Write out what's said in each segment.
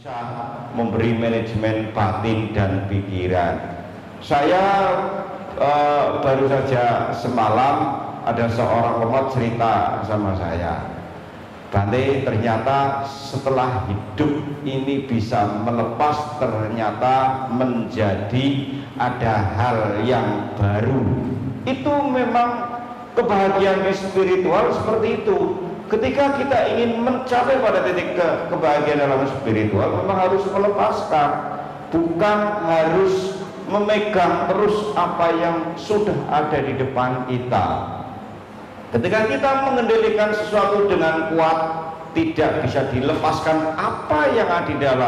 bisa memberi manajemen batin dan pikiran. Saya baru saja semalam ada seorang lemot cerita sama saya, Bante, ternyata setelah hidup ini bisa melepas, ternyata menjadi ada hal yang baru. Itu memang kebahagiaan spiritual seperti itu. Ketika kita ingin mencapai pada titik kebahagiaan dalam spiritual, memang harus melepaskan, bukan harus memegang terus apa yang sudah ada di depan kita. Ketika kita mengendalikan sesuatu dengan kuat, tidak bisa dilepaskan apa yang ada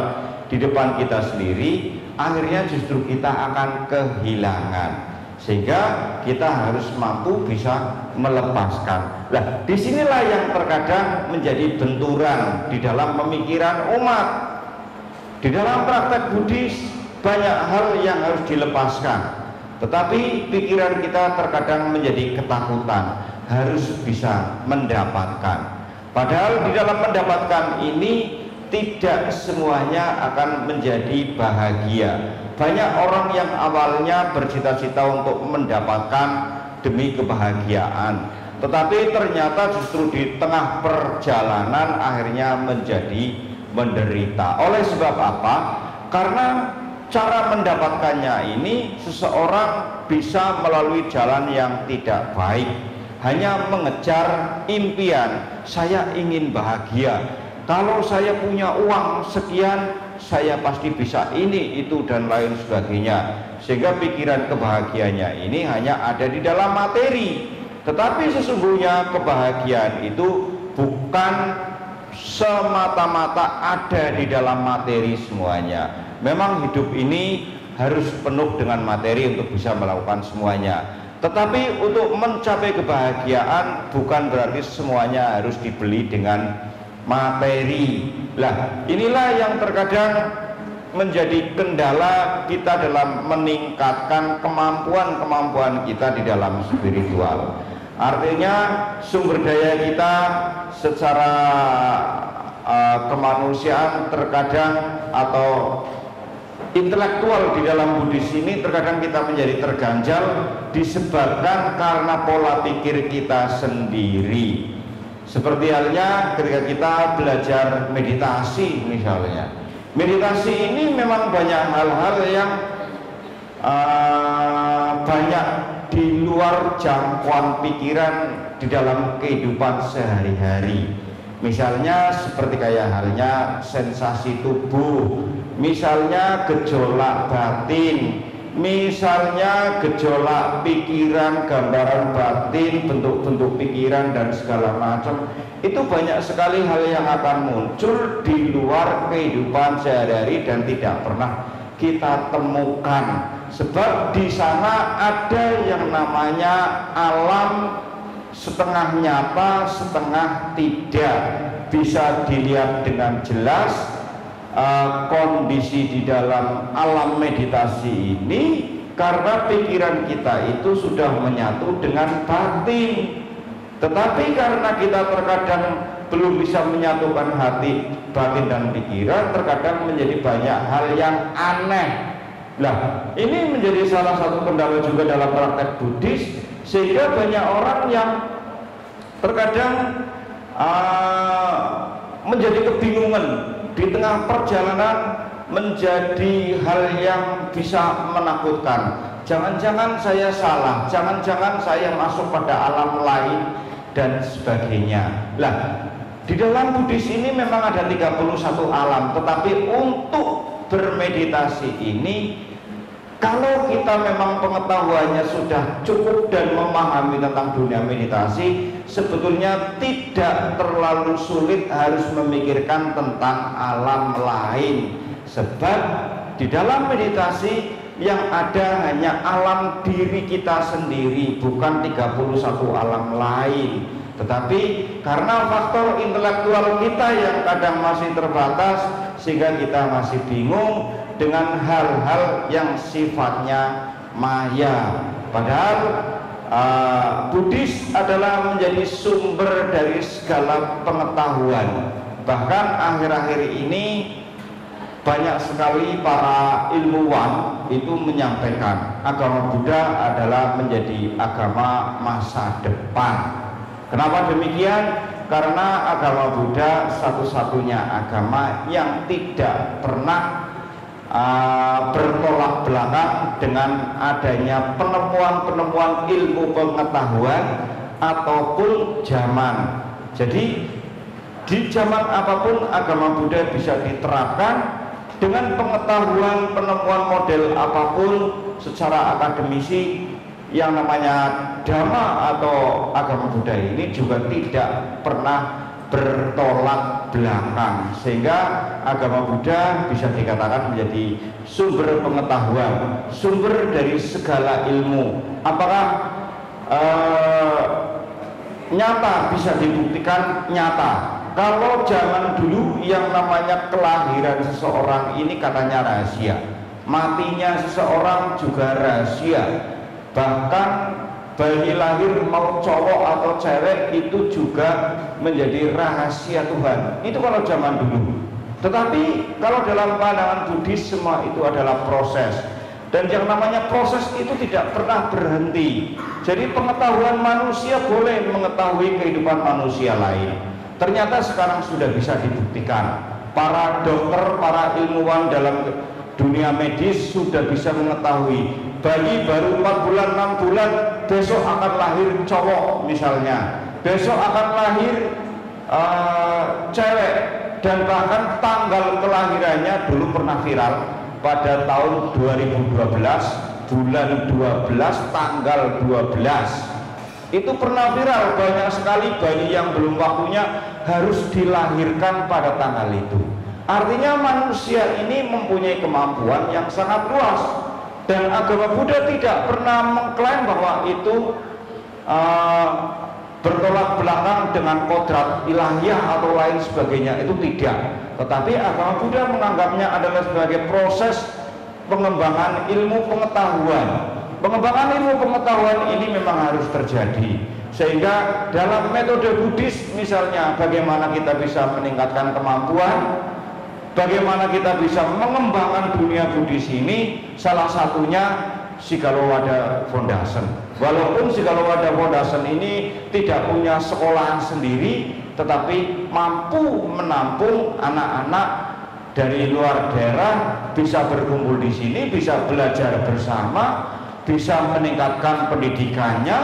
di depan kita sendiri, akhirnya justru kita akan kehilangan. Sehingga kita harus mampu bisa melepaskan. Nah, disinilah yang terkadang menjadi benturan di dalam pemikiran umat. Di dalam praktek Buddhis banyak hal yang harus dilepaskan, tetapi pikiran kita terkadang menjadi ketakutan, harus bisa mendapatkan. Padahal di dalam mendapatkan ini tidak semuanya akan menjadi bahagia. Banyak orang yang awalnya bercita-cita untuk mendapatkan demi kebahagiaan, tetapi ternyata justru di tengah perjalanan akhirnya menjadi menderita. Oleh sebab apa? Karena cara mendapatkannya ini seseorang bisa melalui jalan yang tidak baik, hanya mengejar impian, saya ingin bahagia, kalau saya punya uang sekian saya pasti bisa ini, itu dan lain sebagainya. Sehingga pikiran kebahagiaannya ini hanya ada di dalam materi. Tetapi sesungguhnya kebahagiaan itu bukan semata-mata ada di dalam materi semuanya. Memang hidup ini harus penuh dengan materi untuk bisa melakukan semuanya. Tetapi untuk mencapai kebahagiaan bukan berarti semuanya harus dibeli dengan materi. Lah, inilah yang terkadang menjadi kendala kita dalam meningkatkan kemampuan-kemampuan kita di dalam spiritual. Artinya sumber daya kita secara kemanusiaan terkadang atau intelektual di dalam Buddhis ini terkadang kita menjadi terganjal disebabkan karena pola pikir kita sendiri. Seperti halnya ketika kita belajar meditasi misalnya. Meditasi ini memang banyak hal-hal yang banyak di luar jangkauan pikiran di dalam kehidupan sehari-hari. Misalnya seperti kayak halnya sensasi tubuh, misalnya gejolak batin, misalnya gejolak pikiran, gambaran batin, bentuk-bentuk pikiran dan segala macam. Itu banyak sekali hal yang akan muncul di luar kehidupan sehari-hari dan tidak pernah kita temukan. Sebab di sana ada yang namanya alam setengah nyata, setengah tidak. Bisa dilihat dengan jelas kondisi di dalam alam meditasi ini karena pikiran kita itu sudah menyatu dengan batin. Tetapi karena kita terkadang belum bisa menyatukan hati, batin dan pikiran, terkadang menjadi banyak hal yang aneh. Nah, ini menjadi salah satu kendala juga dalam praktek Buddhis, sehingga banyak orang yang terkadang menjadi kebingungan di tengah perjalanan, menjadi hal yang bisa menakutkan. Jangan-jangan saya salah, jangan-jangan saya masuk pada alam lain dan sebagainya. Lah, di dalam Buddhis ini memang ada 31 alam, tetapi untuk bermeditasi ini, kalau kita memang pengetahuannya sudah cukup dan memahami tentang dunia meditasi, sebetulnya tidak terlalu sulit harus memikirkan tentang alam lain. Sebab di dalam meditasi yang ada hanya alam diri kita sendiri, bukan 31 alam lain. Tetapi karena faktor intelektual kita yang kadang masih terbatas, sehingga kita masih bingung dengan hal-hal yang sifatnya maya. Padahal Buddhis adalah menjadi sumber dari segala pengetahuan. Bahkan akhir-akhir ini banyak sekali para ilmuwan itu menyampaikan agama Buddha adalah menjadi agama masa depan. Kenapa demikian? Karena agama Buddha satu-satunya agama yang tidak pernah bertolak belakang dengan adanya penemuan-penemuan ilmu pengetahuan ataupun zaman. Jadi di zaman apapun agama Buddha bisa diterapkan dengan pengetahuan penemuan model apapun secara akademisi. Yang namanya Dhamma atau agama Buddha ini juga tidak pernah bertolak belakang, sehingga agama Buddha bisa dikatakan menjadi sumber pengetahuan, sumber dari segala ilmu. Apakah nyata? Bisa dibuktikan nyata. Kalau zaman dulu yang namanya kelahiran seseorang ini katanya rahasia, matinya seseorang juga rahasia, bahkan bayi lahir mau cowok atau cewek itu juga menjadi rahasia Tuhan. Itu kalau zaman dulu. Tetapi kalau dalam pandangan Buddhis semua itu adalah proses, dan yang namanya proses itu tidak pernah berhenti. Jadi pengetahuan manusia boleh mengetahui kehidupan manusia lain. Ternyata sekarang sudah bisa dibuktikan. Para dokter, para ilmuwan dalam dunia medis sudah bisa mengetahui bayi baru 4 bulan, 6 bulan besok akan lahir cowok misalnya, besok akan lahir cewek, dan bahkan tanggal kelahirannya dulu pernah viral pada tahun 2012 bulan 12 tanggal 12 itu pernah viral. Banyak sekali bayi yang belum waktunya harus dilahirkan pada tanggal itu. Artinya manusia ini mempunyai kemampuan yang sangat luas, dan agama Buddha tidak pernah mengklaim bahwa itu bertolak belakang dengan kodrat ilahiyah atau lain sebagainya. Itu tidak. Tetapi agama Buddha menganggapnya adalah sebagai proses pengembangan ilmu pengetahuan. Pengembangan ilmu pengetahuan ini memang harus terjadi, sehingga dalam metode Buddhis misalnya bagaimana kita bisa meningkatkan kemampuan, bagaimana kita bisa mengembangkan dunia Buddhis ini, salah satunya Shigalowada Foundation. Walaupun Shigalowada Foundation ini tidak punya sekolahan sendiri, tetapi mampu menampung anak-anak dari luar daerah, bisa berkumpul di sini, bisa belajar bersama, bisa meningkatkan pendidikannya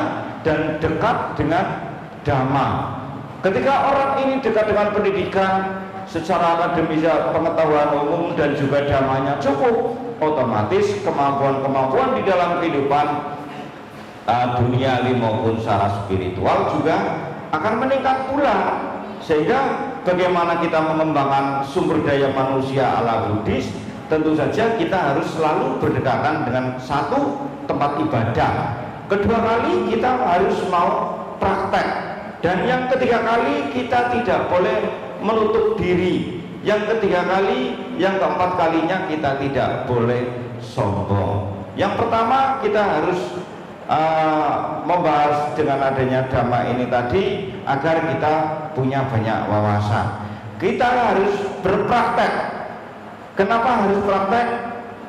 dan dekat dengan Dhamma. Ketika orang ini dekat dengan pendidikan secara akademis, pengetahuan umum dan juga Dhammanya cukup, otomatis kemampuan-kemampuan di dalam kehidupan dunia maupun secara spiritual juga akan meningkat pula. Sehingga bagaimana kita mengembangkan sumber daya manusia ala Buddhis, tentu saja kita harus selalu berdekatan dengan satu, tempat ibadah. Kedua kali kita harus mau praktek, dan yang ketiga kali kita tidak boleh menutup diri. Yang ketiga kali, yang keempat kalinya kita tidak boleh sombong. Yang pertama kita harus membahas dengan adanya Dhamma ini tadi agar kita punya banyak wawasan. Kita harus berpraktek. Kenapa harus praktek?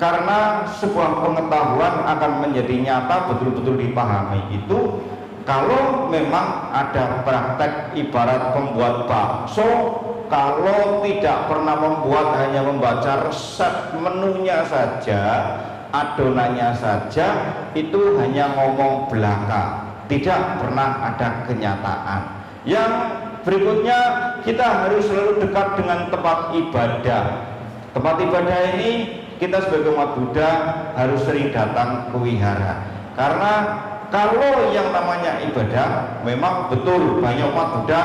Karena sebuah pengetahuan akan menjadi nyata, betul-betul dipahami itu kalau memang ada praktek. Ibarat pembuat bakso, kalau tidak pernah membuat, hanya membaca resep menunya saja, adonannya saja, itu hanya ngomong belaka, tidak pernah ada kenyataan. Yang berikutnya, kita harus selalu dekat dengan tempat ibadah. Tempat ibadah ini kita sebagai umat Buddha harus sering datang ke wihara, karena kalau yang namanya ibadah, memang betul banyak umat Buddha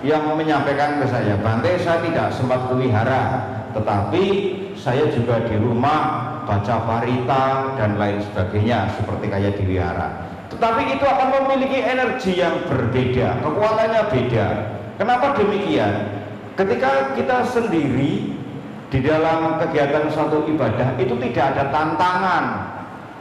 yang menyampaikan ke saya, Bante, saya tidak sempat ke wihara, tetapi saya juga di rumah baca parita dan lain sebagainya seperti kayak di wihara. Tetapi itu akan memiliki energi yang berbeda, kekuatannya beda. Kenapa demikian? Ketika kita sendiri di dalam kegiatan suatu ibadah itu tidak ada tantangan.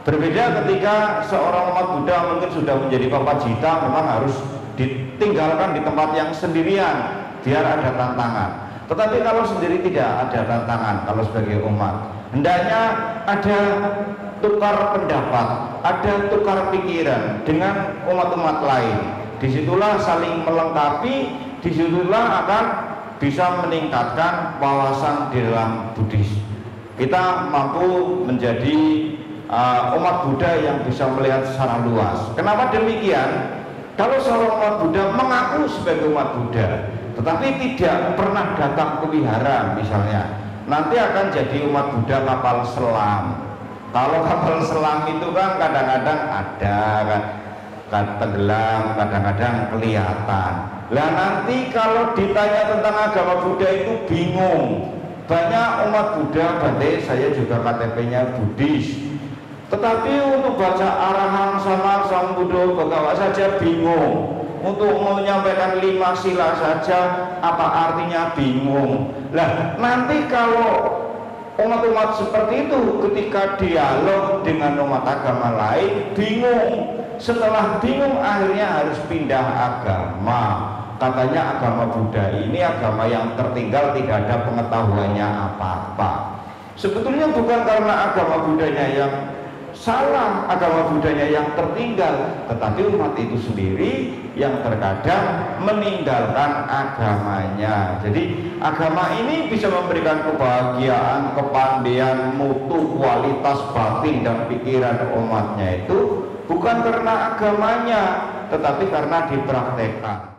Berbeda ketika seorang umat Buddha mungkin sudah menjadi papajita, memang harus ditinggalkan di tempat yang sendirian biar ada tantangan. Tetapi kalau sendiri tidak ada tantangan, kalau sebagai umat hendaknya ada tukar pendapat, ada tukar pikiran dengan umat-umat lain. Disitulah saling melengkapi, disitulah akan bisa meningkatkan wawasan di dalam Buddhis. Kita mampu menjadi umat Buddha yang bisa melihat secara luas. Kenapa demikian? Kalau seorang umat Buddha mengaku sebagai umat Buddha, tetapi tidak pernah datang ke wihara misalnya, nanti akan jadi umat Buddha kapal selam. Kalau kapal selam itu kan kadang-kadang ada kan tenggelam, kadang-kadang kelihatan. Lah nanti kalau ditanya tentang agama Buddha itu bingung. Banyak umat Buddha, berarti saya juga KTP-nya Buddhis, tetapi untuk baca arahan sama Sang Buddha Bhagawa saja bingung. Untuk menyampaikan 5 sila saja apa artinya bingung. Lah nanti kalau umat-umat seperti itu ketika dialog dengan umat agama lain bingung. Setelah bingung akhirnya harus pindah agama. Katanya agama Buddha ini agama yang tertinggal, tidak ada pengetahuannya apa-apa. Sebetulnya bukan karena agama Buddhanya yang salah, agama Buddhanya yang tertinggal, tetapi umat itu sendiri yang terkadang meninggalkan agamanya. Jadi agama ini bisa memberikan kebahagiaan, kepandaian, mutu, kualitas batin dan pikiran umatnya itu bukan karena agamanya, tetapi karena dipraktekkan.